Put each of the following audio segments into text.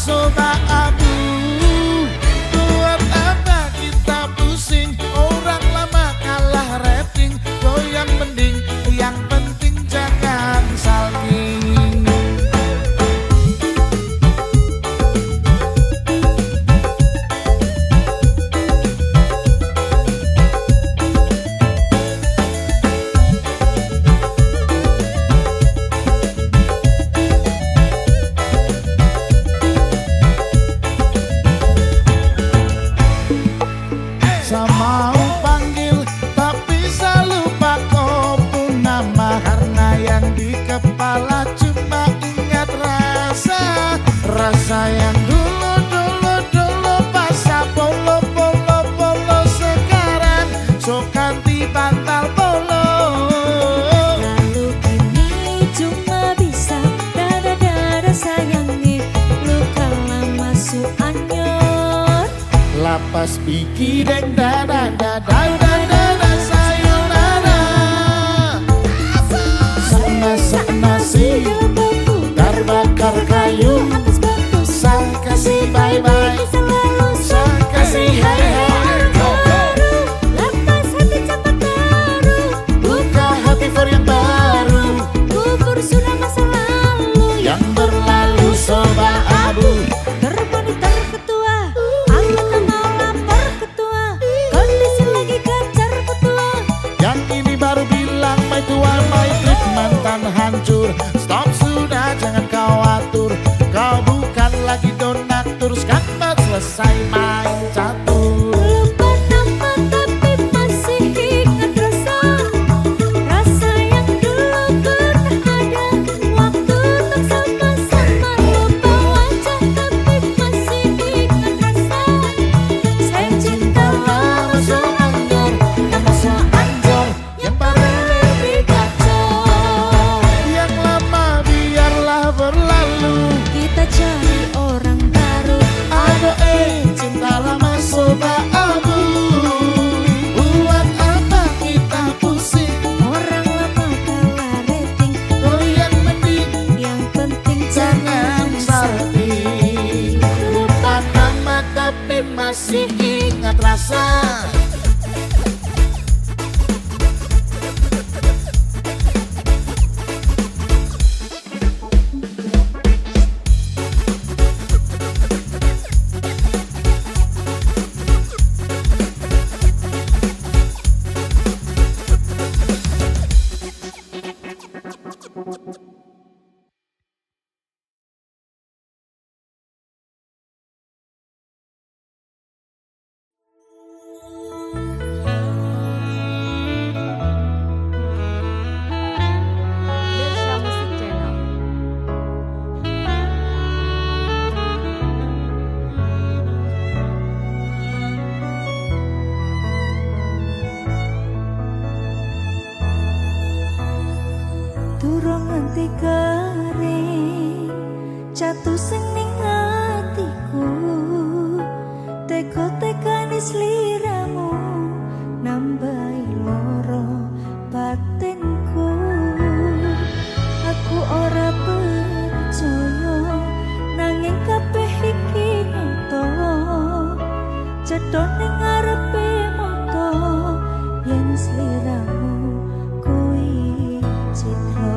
sobat abu. Buat apa kita pusing, orang lama kalah rating. Goyang mending, yang penting jangan saling. Sama panggil tapi selalu lupa kau pun nama. Karena yang di kepala cuma ingat rasa. Rasa yang dulu pas polo sekarang sok ganti bantal polo. Lalu kini cuma bisa dada sayangi, luka lama su anyor. Lapas pikir deng dada sayonara. Sana si bakar kayu. Sang kasih bye bye, sang kasih hai hai. Lepas hati cepat baru, Buka hati for yang baru. gugur sudah masa lalu Yang berlalu sobat abu. terbani terketua. Aku mau lapor ketua, kondisi lagi gencar ketua. Yang ini baru bilang my tua my trip. Mantan hancur, stop sudah jangan kau atur. Kau bukan lagi donatur, sekarang selesai main catur. Lupa nama tapi masih ingat rasa. Rasa yang dulu pernah ada, waktu tak sama-sama. Lupa wajah tapi masih ingat rasa. Saya cinta lama so anjor, lama so anjor, yang paling lebih kacau. Yang lama biarlah berlalu. Kita cari orang baru. Ada cinta lama sobat abu. Buat apa kita pusing, Orang lama kalah rating, goyang mending yang penting jangan jangan salting. Lupa nama tapi masih ingat rasa. Lersha Music Channel. durung nganti kering jatuh sing ning atiku. Teko-tekane sliramu nambahi loro batinku. Aku ora percaya nanging kabeh iki nyata. Cetha ning ngarepe mata yen sliramu kuwi citra.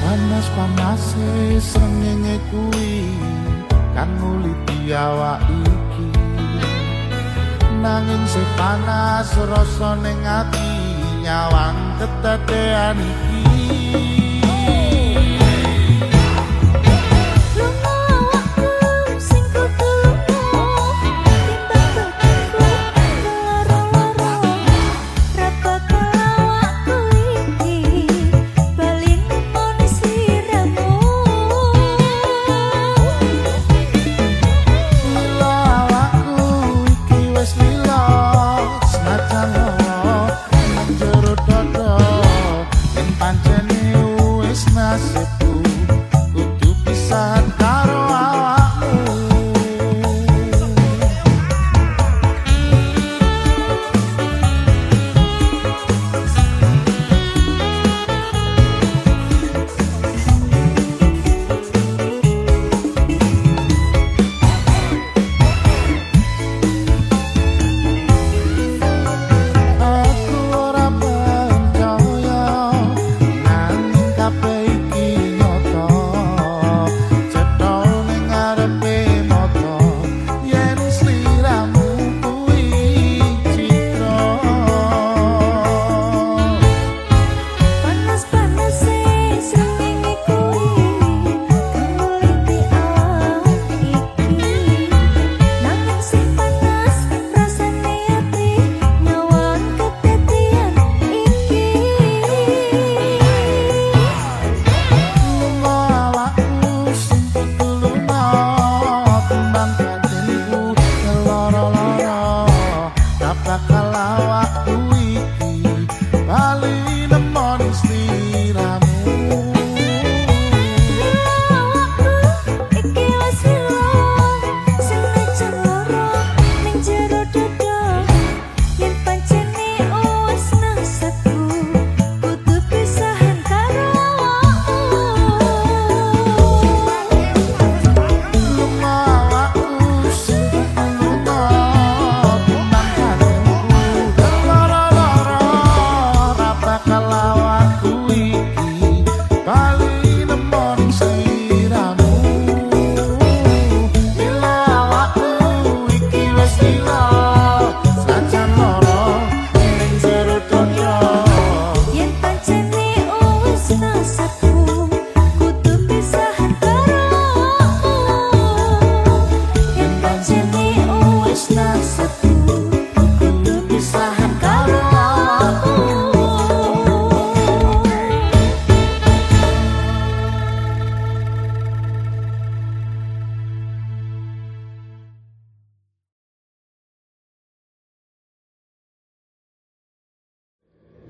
Panas-panase srengenge kuwi kan nguliti awak iki. Nanging sing panas rasa ning ati nyawang ketetean iki. Lunga awakku sing kudu lunga, timbang badanku lara-lara. Ra bakal awakku iki bali nemoni sliramu. Lila awakku iki wis lila, senajan loro nang jero dada. Yen pancene wis nasibku kudu pisahan karo awakmu.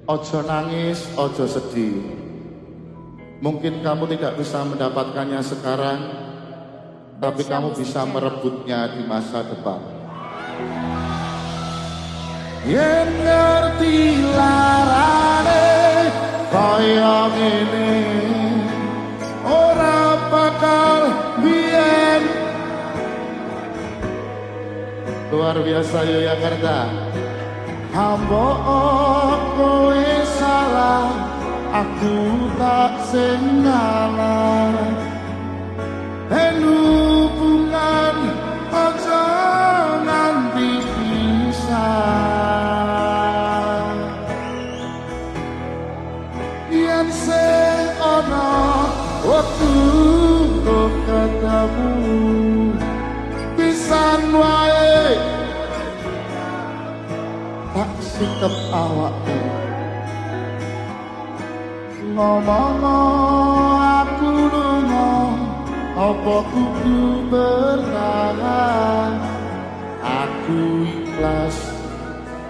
Ojo nangis, ojo sedih. Mungkin kamu tidak bisa mendapatkannya sekarang, tapi kamu bisa merebutnya di masa depan. Yen ngerti larane kaya ngene, ora bakal biyen. Luar biasa Yogyakarta. Hamba kowe salah, aku tak sengalah. Hubungan aja nganti pisah. Yen sing ana waktu kok ketemu pisan wae, tak sikep awakku. Ngomong aku lunga, apa kudu bertahan? Aku ikhlas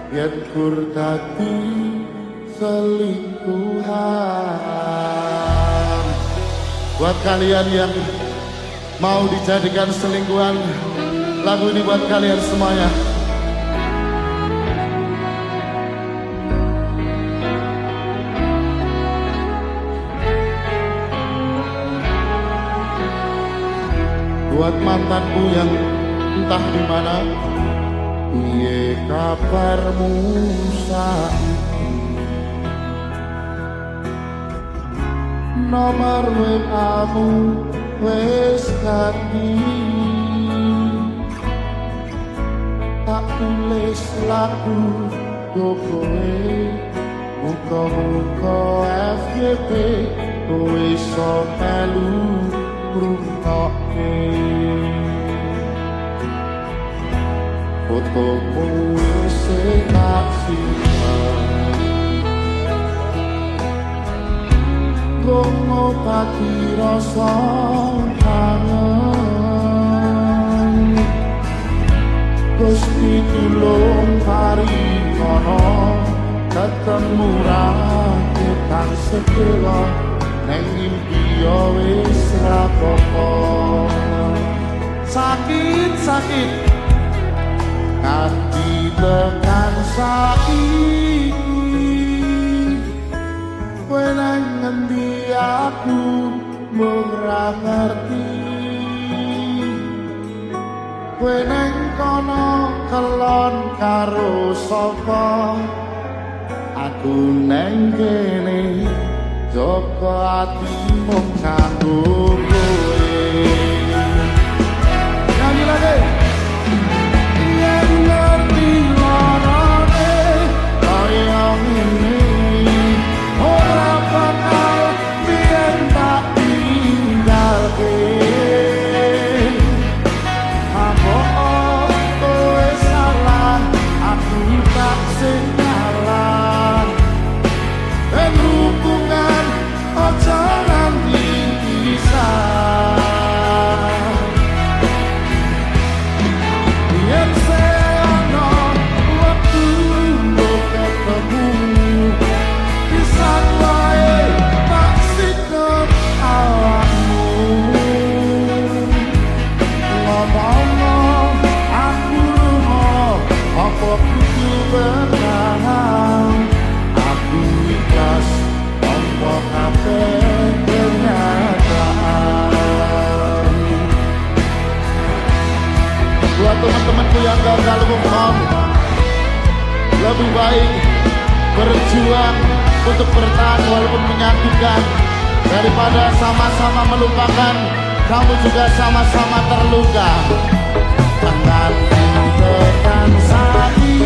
yen kur dadi selingkuhan. Buat kalian yang mau dijadikan selingkuhan, lagu ini buat kalian semuanya. Buat mantanku yang entah di mana, piye kabarmu saiki? Nomor WA-mu wis ganti, tak tulis lagu kowe, muka-muka FYP kowe iso melu ngrungokke. Fotomu wis tak simpen, ngobati rasa kangen. Gusti tulung paringono ketemu rakyat sedela, neng mimpi yo wis rapopo. Sakit-sakit nganti tekan saiki, kowe nang ngendi aku mung ra ngerti. Kowe nang kono kelon karo sapa, aku nang kene joko ati mung kanggo kowe. Nyanyi lagi. Yen ngerti larane kaya ngene, ora bakal biyen tak tinggalke. Apa kowe salah, aku tak salah. Dan hubungan aja nganti pisah. Yen seana waktu mbok ketemu, pisan wae tak sikep awakmu. Ngomong aku lunga, apa kudu bertahan? Aku ikhlas tanpa kabeh kenyataan. Buat teman-temanku yang gagal move on, lebih baik berjuang untuk bertahan walaupun menyakitkan, daripada sama-sama melupakan, kamu juga sama-sama terluka. Tangan tekan saiki,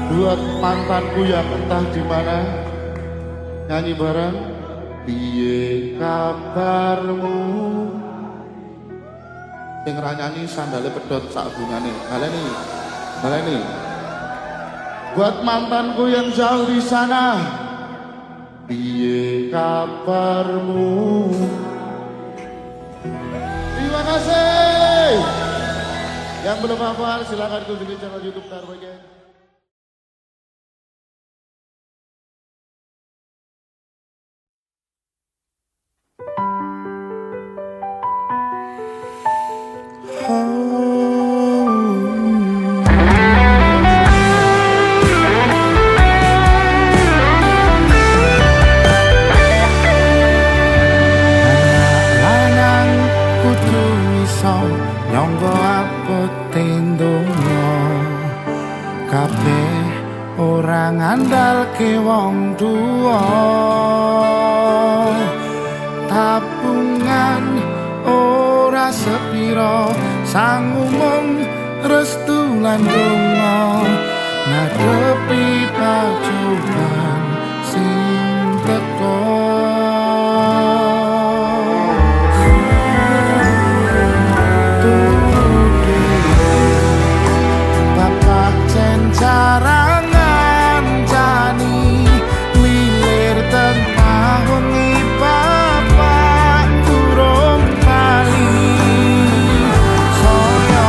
Buat mantanku yang entah di mana, nyanyi bareng. Piye kabarmu? Sing ra nyanyi sandale pedot sak bungane. Baleni. Buat mantanku yang jauh di sana, piye kabarmu? Terima kasih. Yang belum hafal silakan kunjungi channel YouTube Darmo Gang. Nyonggo apoten donga kabeh ora ngandalke wong tuwa, tabungan ora sepiro, sang umum restu lan donga ngadepi pacobaan sing teko. Carangan jani lilir tengah wengi bapak turun kali saya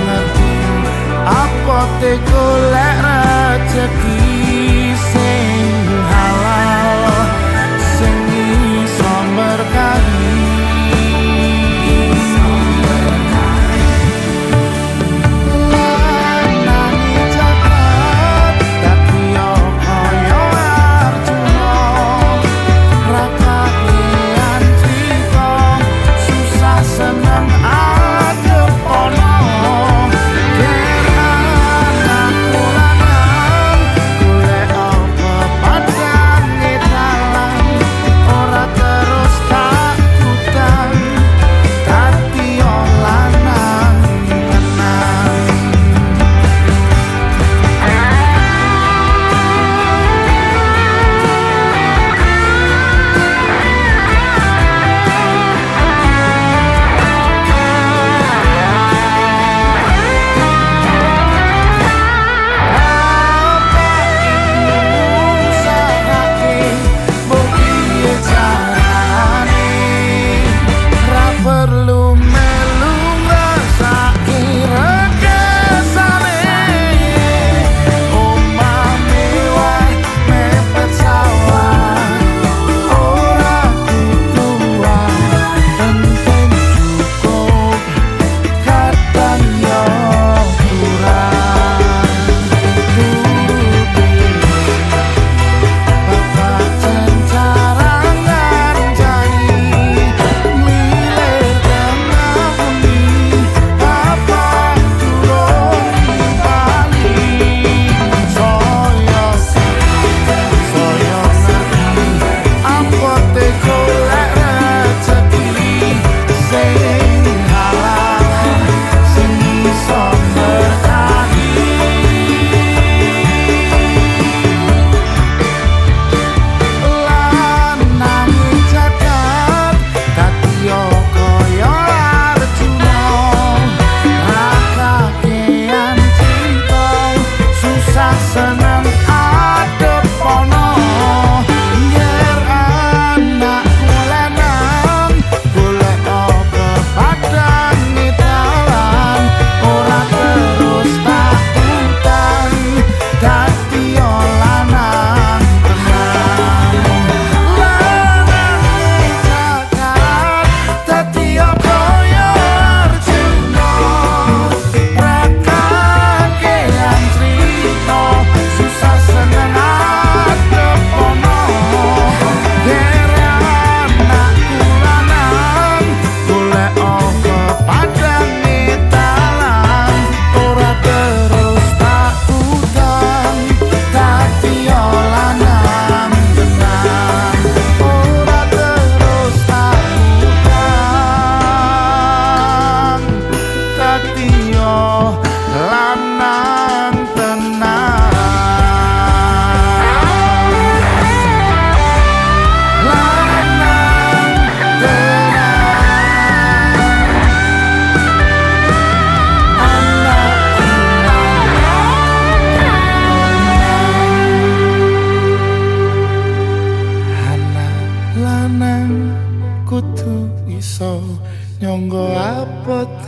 ngerti apa te golek rezeki sing halal sing iso berkahi.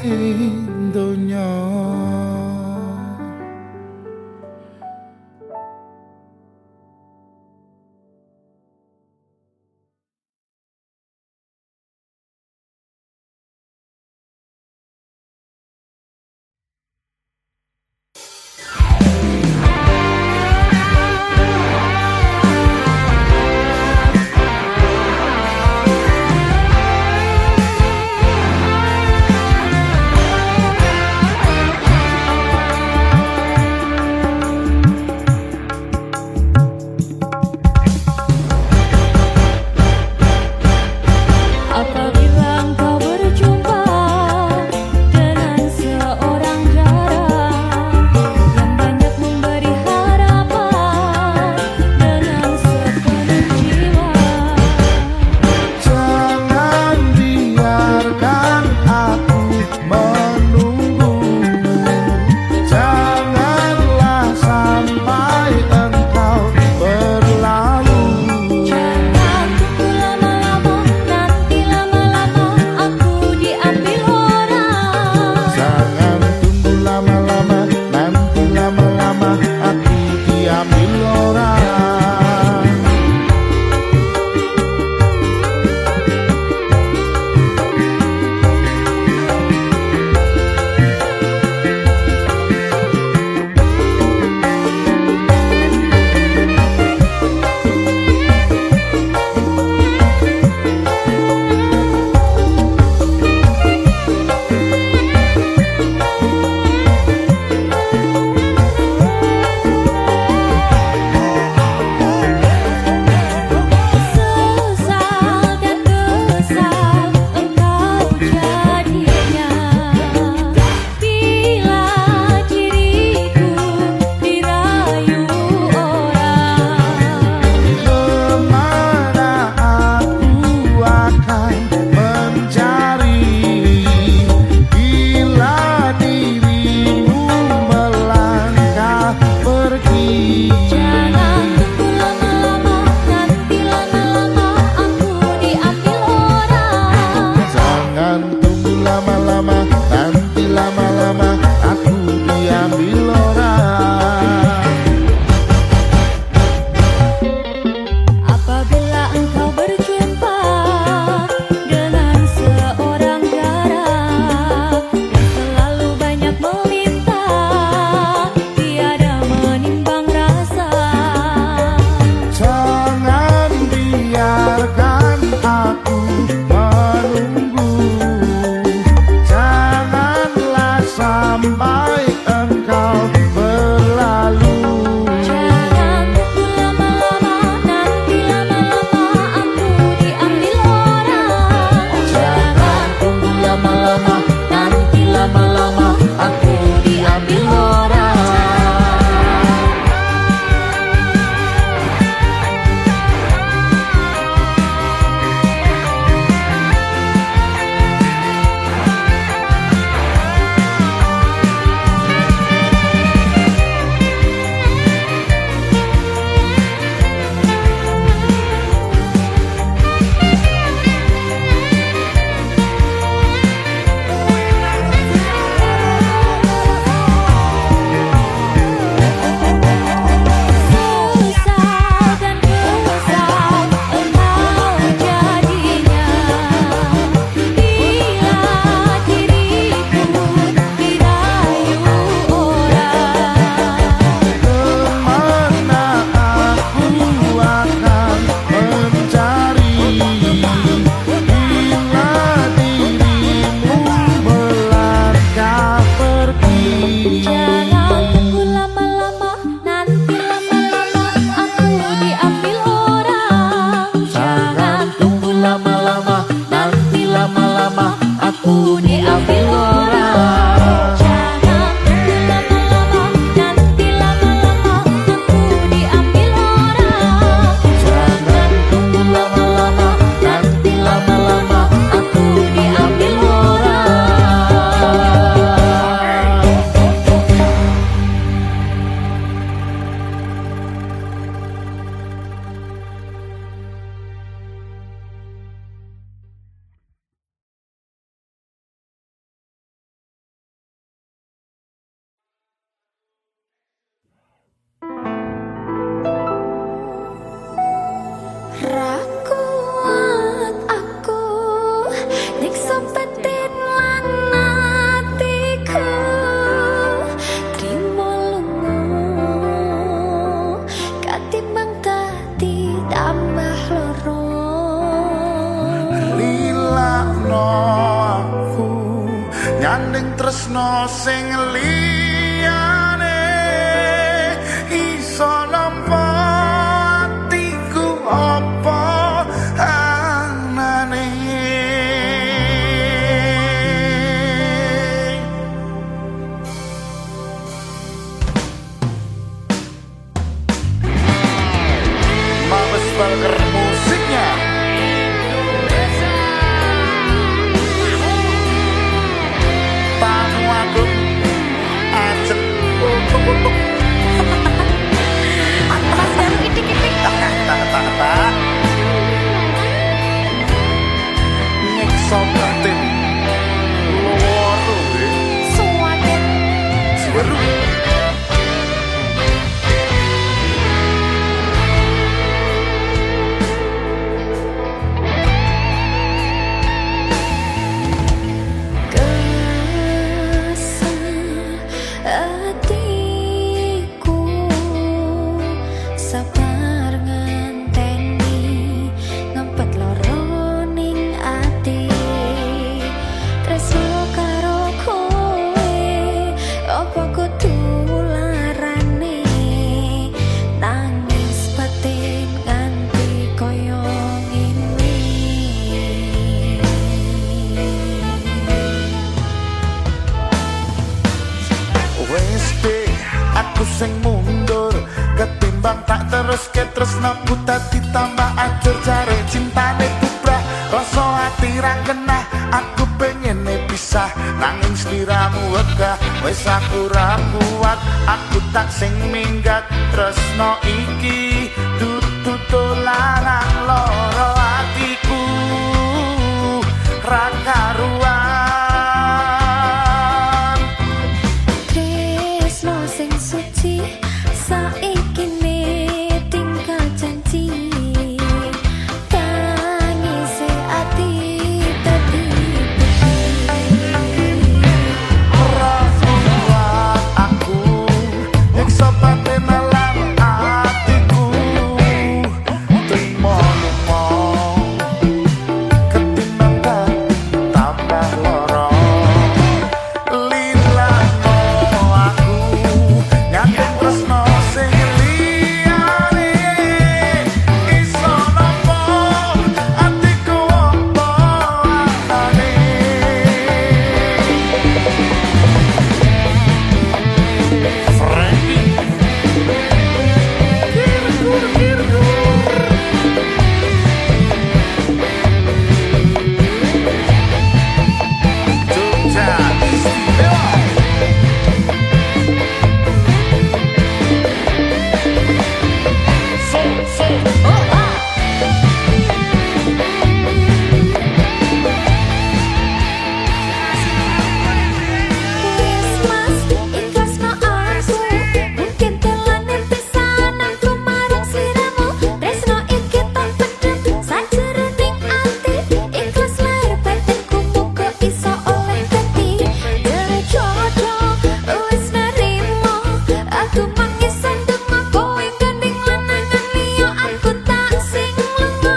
ing donya. tresno sing liyane iso nampa atiku apa anane. Mabes Burger musiknya Tanu Agung Ajeng Mas baru itik-itik. tak nyiksa batin loro Suwaken. baru Atiku sabar ngenteni ngempet loro ning ati tresno karo kowe apa kudu larane nangis batin nganti koyo ngene. wis deh aku sing mundur ketimbang tak terus ke tresnaku dadi tambah ajur jare cintane bubrah rasa ati ra kenah aku pengen pisah nanging sliramu wegah wis aku ra kuat aku tak sing minggat tresno iki dudu dolanan loro atiku ra karuan. Tresno sing suci saiki ne tinggal janji tangise ati dadi Rasulat aku nyiksa batin lan atiku terima lumo ketimbang tambah loro lilano aku nyaten tresno sing liyane iso nampa atiku apa anane. Frankie Jogja istimewa wis mas ikhlasno aku mungkin telane pisan aku marang sliramu tresno iki tak pedhet sajroning ati ikhlas lahir batinku muga iso oleh dadi dhewe jodoh wis nerimo aku mangisan donga kowe gandeng lanangan liya aku tak sing lunga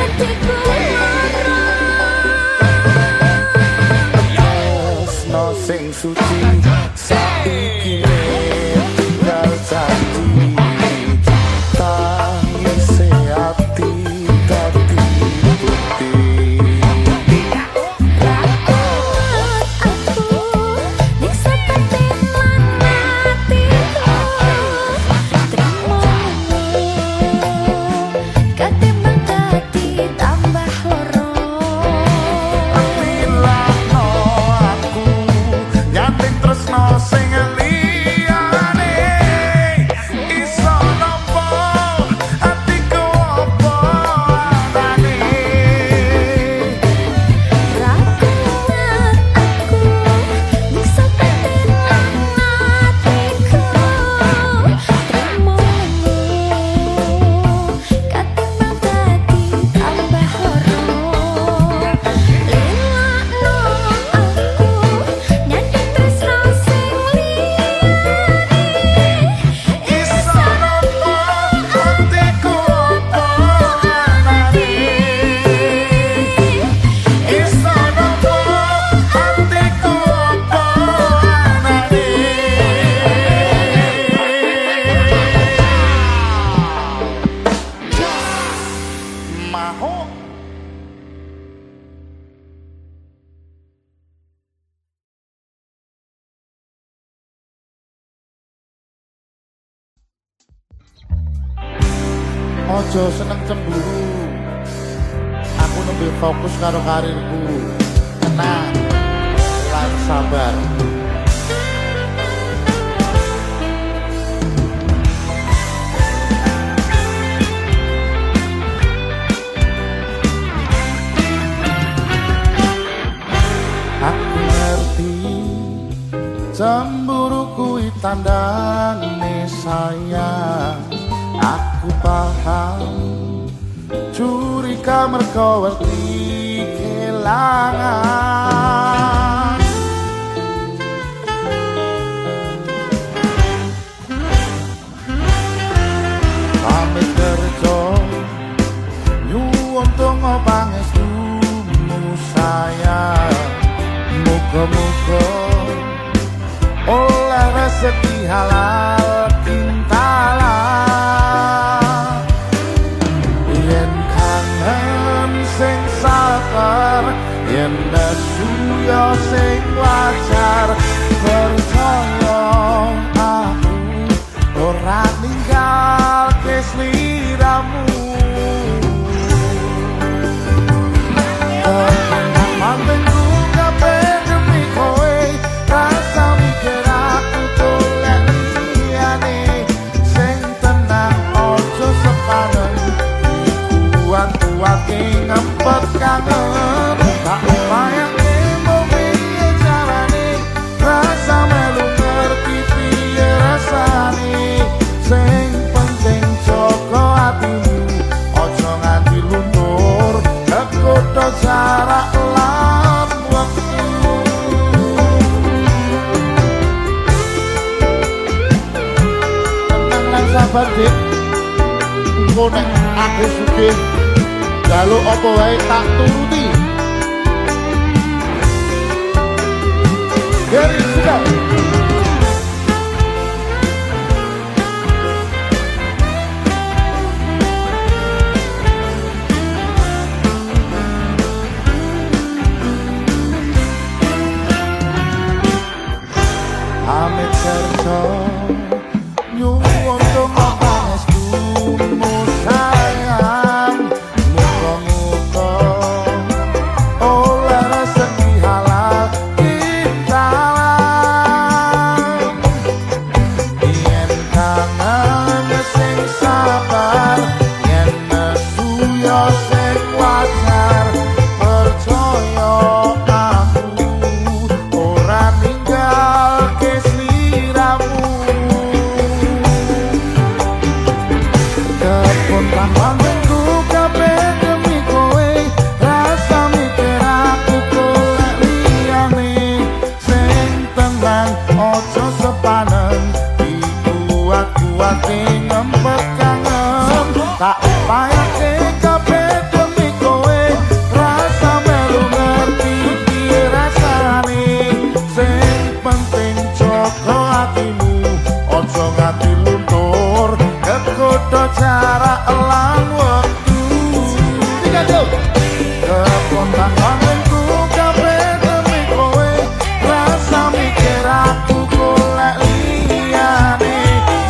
atiku lara. tresno sing suci saiki tinggal janji tangise ati dadi putih. Rakut aku nyiksa batin lan atiku trimo ketimbang dadi tambah loro Lilano aku nyating terus Ojo seneng cemburu. Aku nembe fokus karo karirku. Tenang, lan sabar. Aku ngerti cemburu kuwi tandane sayang. Aku paham curiga mergo wedi kelangan. Pamit kerja nyuwun donga pangestumu sayang. Muga-muga oleh rezeki halal kintalan. Yen kangen sing sabar, yen nesu yo sing wajar. Percaya aku ora ninggalke sliramu. Mantenku kabeh demi kowe, rasa mikir aku golek liyane. Sing tenang ojo sepanen, kuat-kuat ngempet kangen. Tak upayake mau piye carane, rasa melu ngerti piye rasane. Sing penting jaga atimu, ojo nganti luntur kegodha jarak lan wektu. Tenang lan sabar dik, engko nek aku sugih njaluk apa wae tak turuti. Dari sudah pamit kerja nyuwun donga pangestumu sayang. Muga-muga oleh rezeki halal kintalan. Yen kangen sing sabar, yen nesu yo sing wajar. Percaya aku ora ninggalke sliramu. Kebon panjenenganku kabeh demi kowe, rasa mikir aku golek liyane. Sing tenang ojo sepanen, dikuat-kuat ngempet kangen. Tak upayake kabeh demi kowe, rasa melu ngerti piye rasane. Sing penting jaga atimu, ojo nganti luntur kegodha jarak lan wektu. Kebon tanganku kabeh demi kowe, rasa mikir aku golek liyane.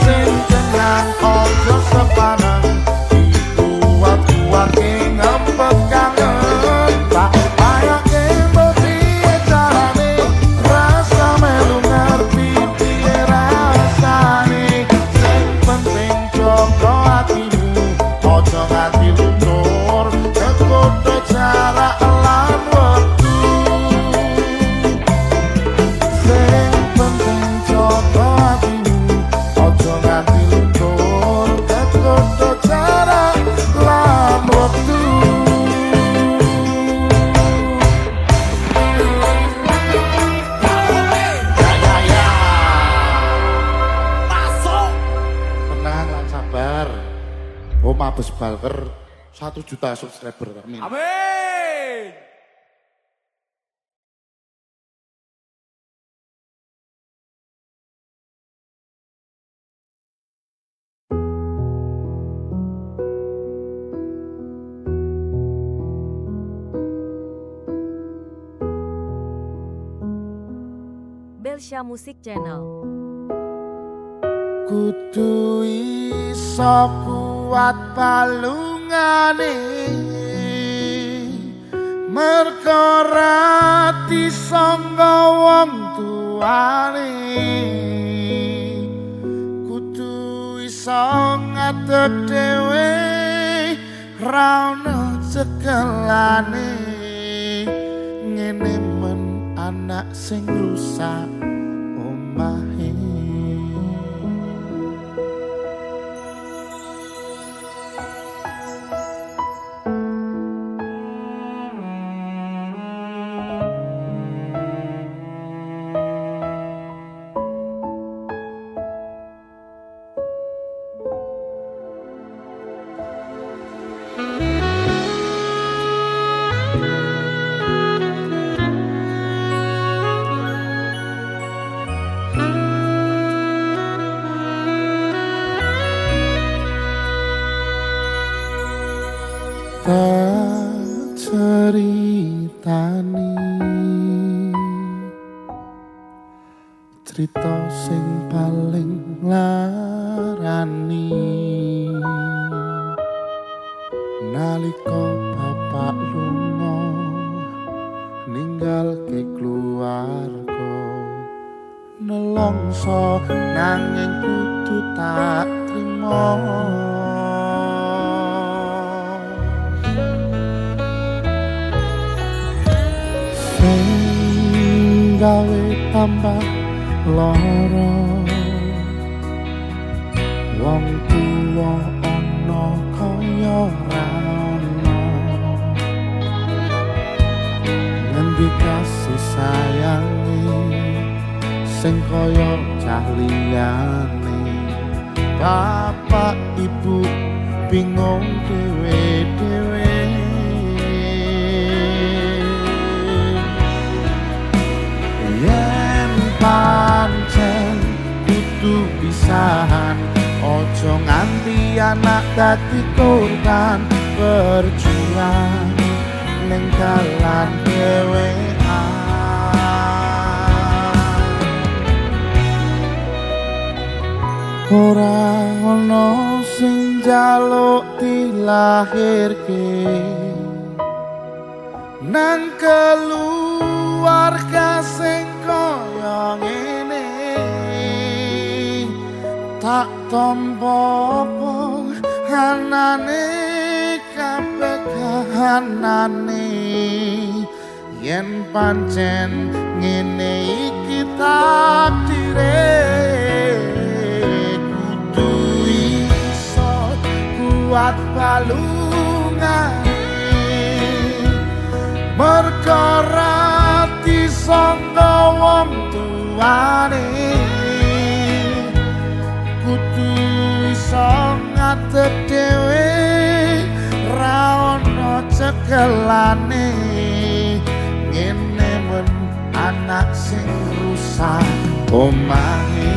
Sing tenang ojo sepanen, dikuat-kuat ngempet kangen. Tak upayake mau piye carane, rasa melu ngerti piye rasane. Sing penting jaga atimu, ojo nganti luntur kegodha jarak lan wektu. Sing penting jaga atimu, ojo nganti luntur kegodha jarak lan wektu. Ya. Tenang lan sabar. Om Abes Balker 1 juta subscriber. Amin. Amin. Belsha Music Channel. Kudu iso kuat balungane merga ora disangga wong tuane kudu iso ngatur dhewe ra ono cekelane ngene men anak sing rusak omahe. Tak ceritani cerita sing paling larani nalika bapak lunga ninggalke keluarga nelongso nanging kudu tak trimo. Gawe tambah lara wong tuwa ana kaya ora ana ngendi kasih sayange sing kaya cah liyane bapak ibu bingung dhewe-dhewe. Pancen kudu pisahan ojo nganti anak dadi korban berjuang ning dalan dhewean ora ono sing njaluk dilahirke nang keluarga sing kaya ngene tak tampa anane kabeh kahanane yen pancen ngene iki takdire kudu iso kuat balungane perkara disangga wong tuane kudu iso ngatur dhewe ra ono cekelane ngene men anak sing rusak omahe.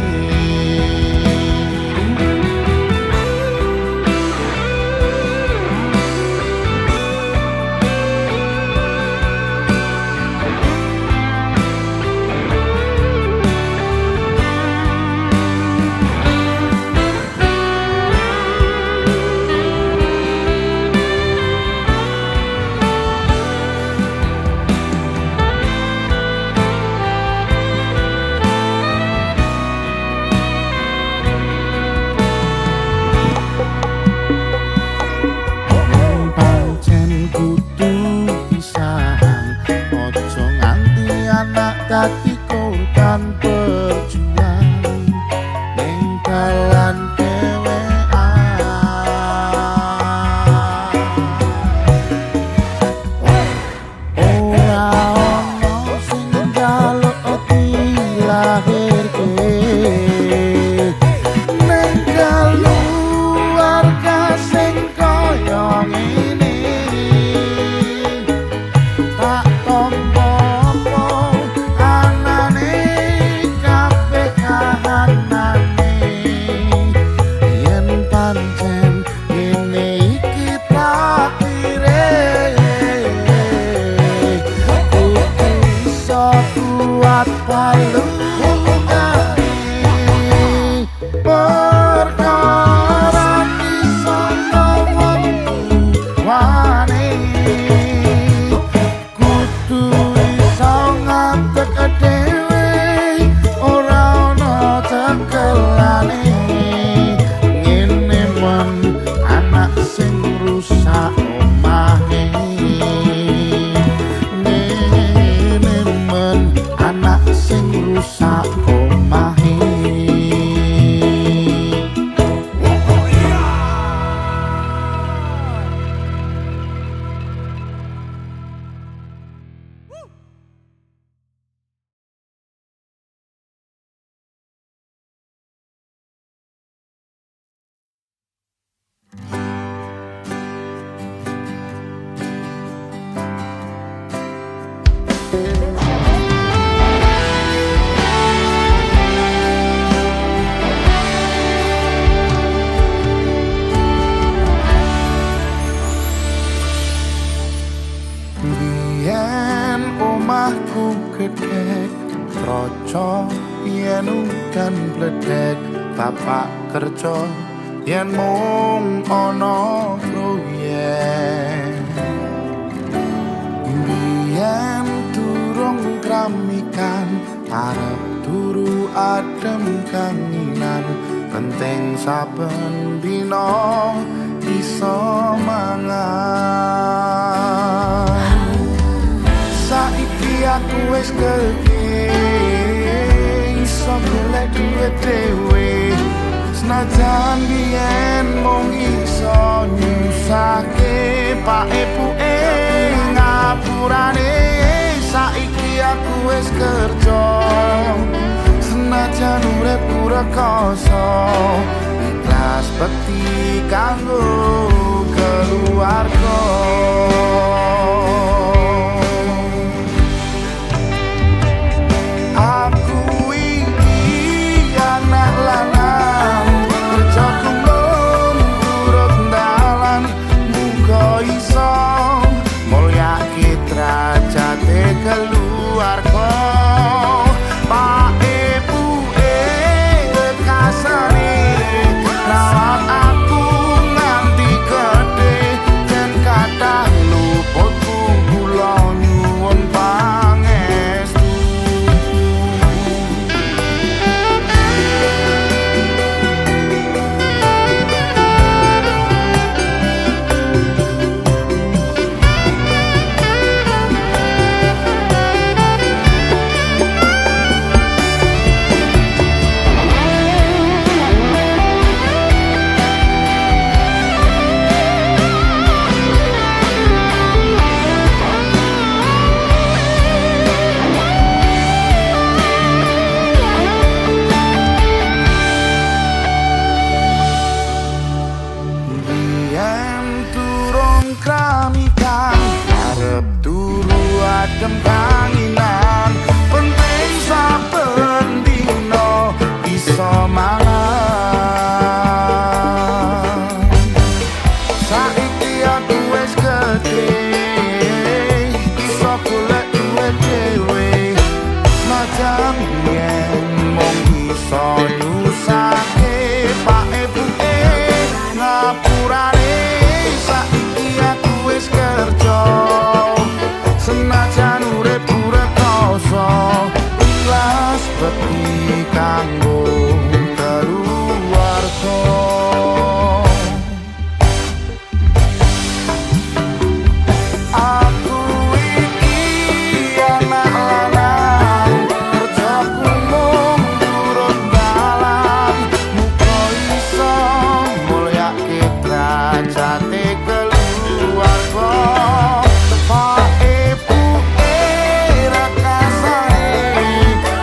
Dadi korban berjuang ning dalan dhewean ora ono sing njaluk dilahirke ning keluarga sing kaya ngene tak tombo kuat balungane perkara disangga pak kerja yen mung ana proyek. Biyen durung kramikan arep turu adem kanginan, penting saben dina iso mangan. Saiki aku wis gedhe, iso golek duit dhewe. Senajan biyen mung iso nyusahke pak epuke ngapurane, saiki aku wis kerja. Senajan urip rekoso, ikhlas bekti kanggo keluarga. Aku iki anak lanang, kerjaku mung turut dalan, muga iso mulyake derajate keluarga. Pak epuke kekasane rawat aku nganti gedhe, yen kathah luputku kula nyuwun pangestu. Kramikan arep turu adem kanginan, penting saben dina iso mangan. Saiki aku wis gedhe, iso golek duit dhewe. Senajan yen mung iso nyusahke pak epuke ngapurane, kerja. Senajan urip rekoso, ikhlas bekti kanggo keluarga. Aku iki anak lanang, kerjaku mung turut dalan, muga iso mulyake derajate keluarga. Pak epuke rekasane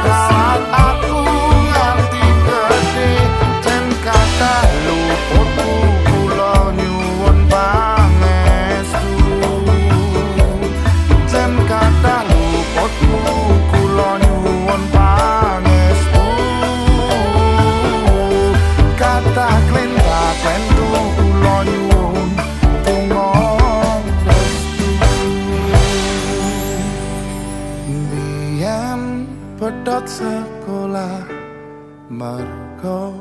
rawat aku nganti gedhe, yen kathah luputku kula nyuwun pangestu. Yen kathah luputku kula nyuwun pangestu. Kathah klendak-klendu kula nyuwun donga restu. Biyen pedhot sekolah merga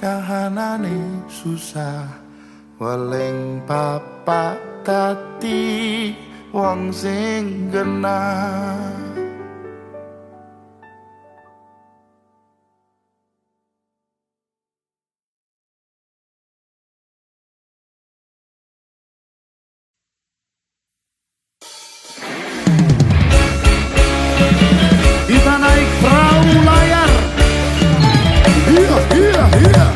kahanane susah, weling bapak dadi wong sing genah. Kita naik perahu layar. Iya, iya, iya.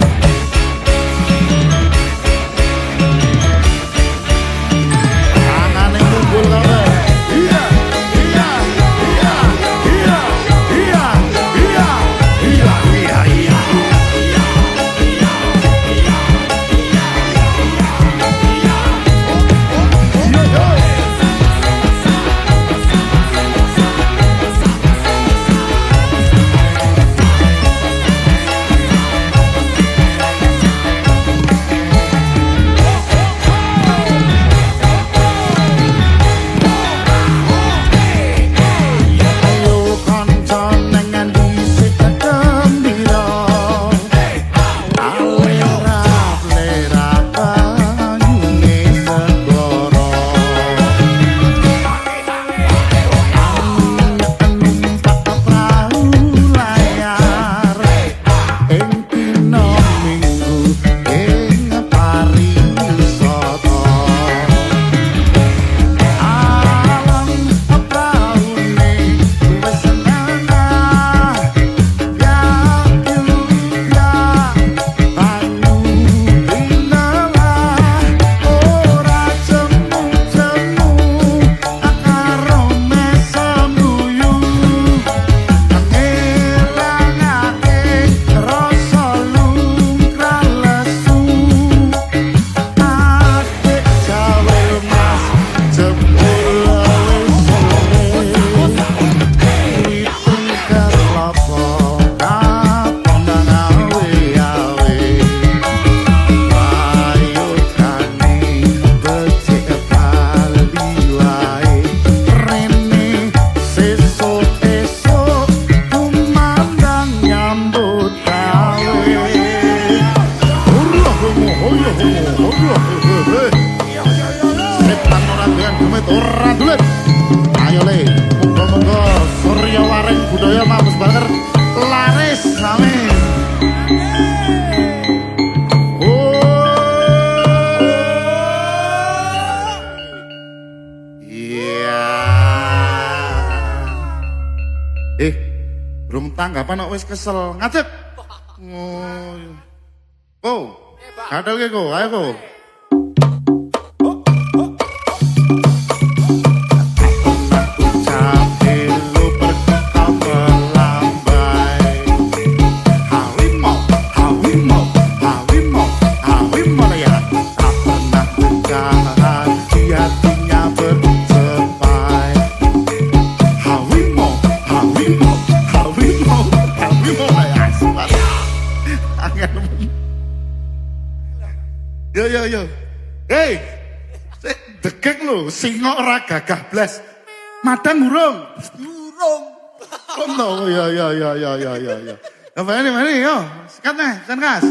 Tangannya ngumpul kabeh. Iya, iya, iya. tanggapan kok wis kesel. Ngadeg. Oh. Kadal ke kok, ayo kok. Yo. Hei. Degek lho, singok ora gagah blas. Madang urung. Urung. Oh no, ya. Mana yo. Sikat nih, Sankas.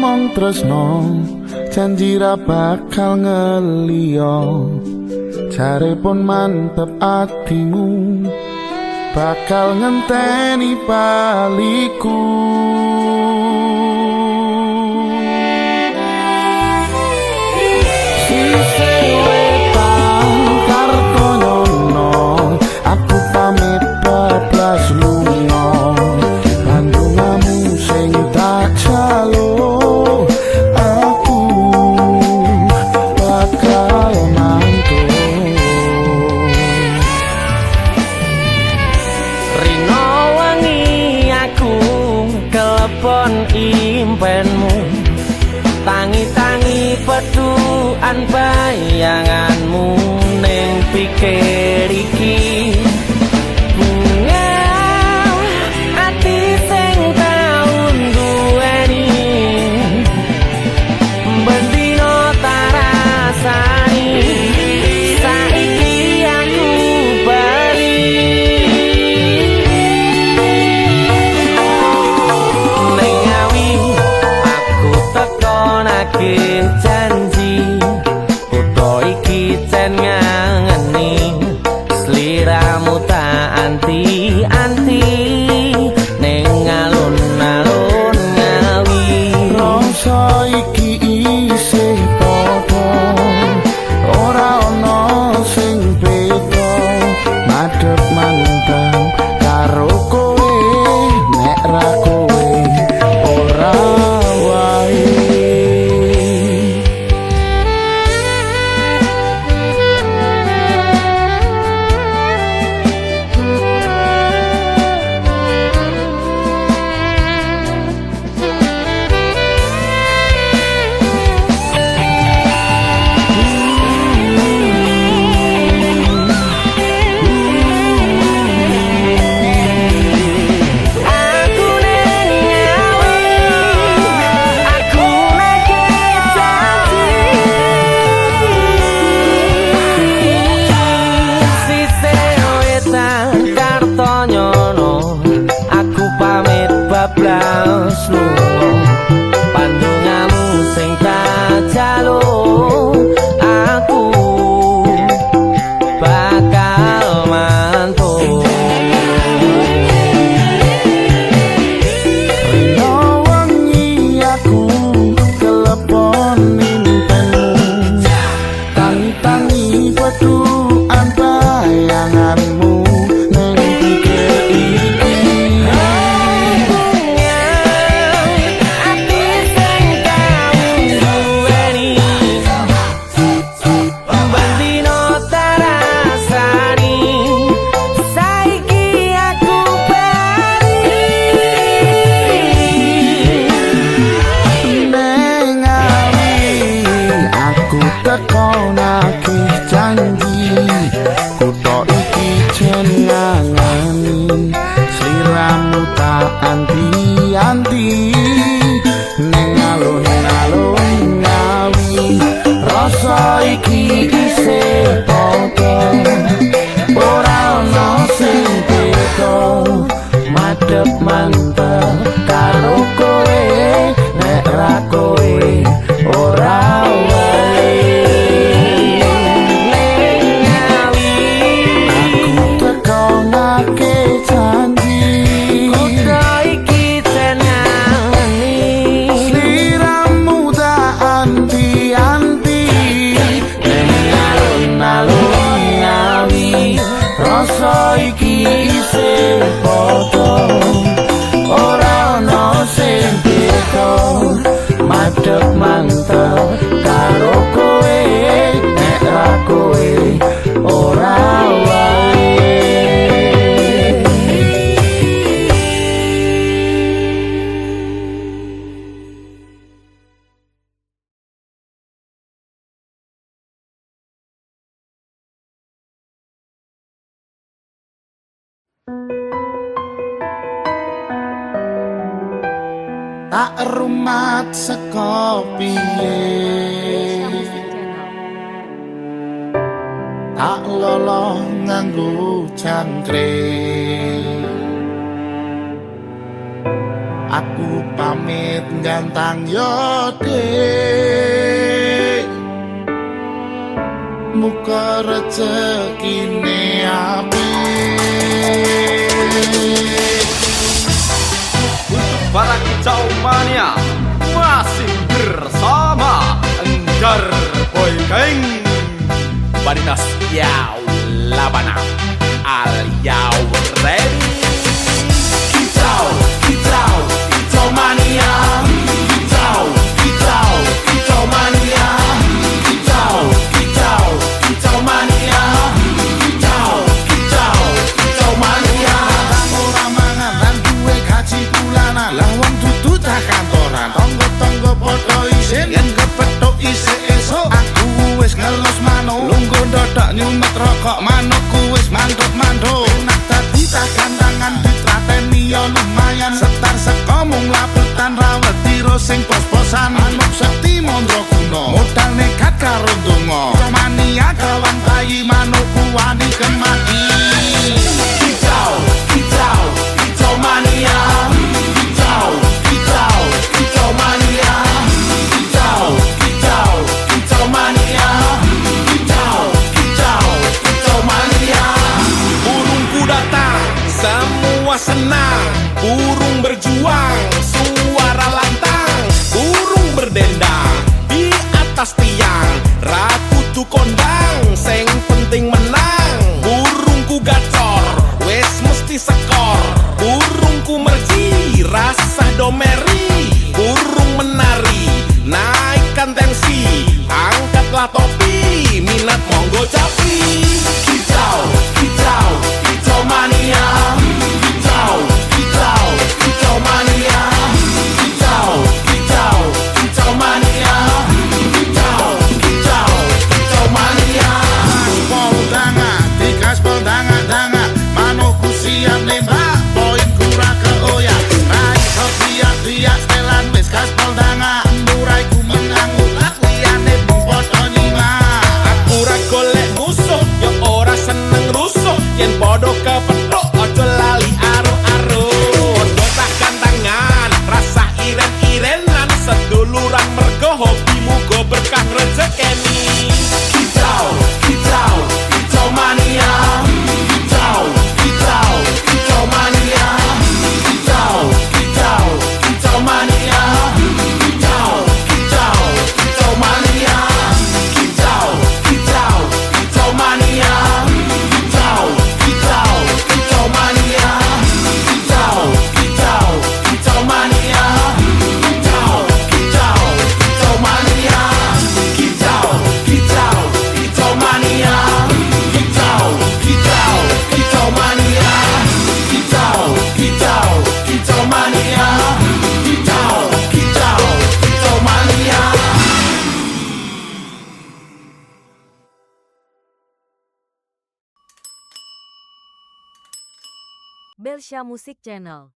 ngomong tresno janji ra bakal ngeliyo jare pun mantep atimu bakal ngenteni baliku sise wetan karto nyono aku pamit bablas lunga kandungamu sing tak jalo ketuan bayanganmu neng pikir iki. Ati sing tau duweni bendino tarasani saiki aku bali Neng ali aku tekonake janji kutho iki jenengane sliramu tak anti-anti ning alun-alun Ngawi rasa iki isih padha ora ono sing beda madhep mantep karo kowe nek ra kowe ora wae. Aku tekonake janji kutho iki jenengane sliramu tak anti-anti ning alun-alun Ngawi rasa iki isih padha ora ono sing beda madhep mantep karo kowe nek ra kowe ora wae. Tak rumat saka piye tak lolo nganggo jangkrik aku pamit gantang yo dik muga rezekine apik. Para kicau mania masih bersama Enggar Boy Gang Baninas Yau Labana Al Yau Ready Kicau, kicau, kicau mania Kicau, kicau, kicau mania Kicau, kicau, kicau mania Kicau, kicau, kicau mania Ora mangan lan duwe gaji bulanan lah wong dudu tak kantoran tonggo-tonggo padha isin yen kepethuk isih esuk aku wis ngelus manuk lungguh ndodak nyumet rokok manukku wis manduk-manduk enak dadi tak gandangan ditrateni yo lumayan setar seko mung laputan rawet tiro sing pos-posan manuk sekti mondro kuno modal nekat karo donga mania kawan bayi manukku wani kemati. Kicau, kicau, kicau mania Kicau, kicau, kicau mania Kicau, kicau, kicau mania Kicau, kicau, kicau mania Burungku datang, semua senang Burung berjuang, suara lantang Burung berdendang, di atas tiang Ratu tu kondang, sing penting menang Burungku gacor, wes mesti sekor Burungku merji, rasa domeri Burung menari, naikkan tensi Angkatlah topi, minat monggo capi Kicau, kicau, kicau mania Kicau, kicau, Belsha Music Channel.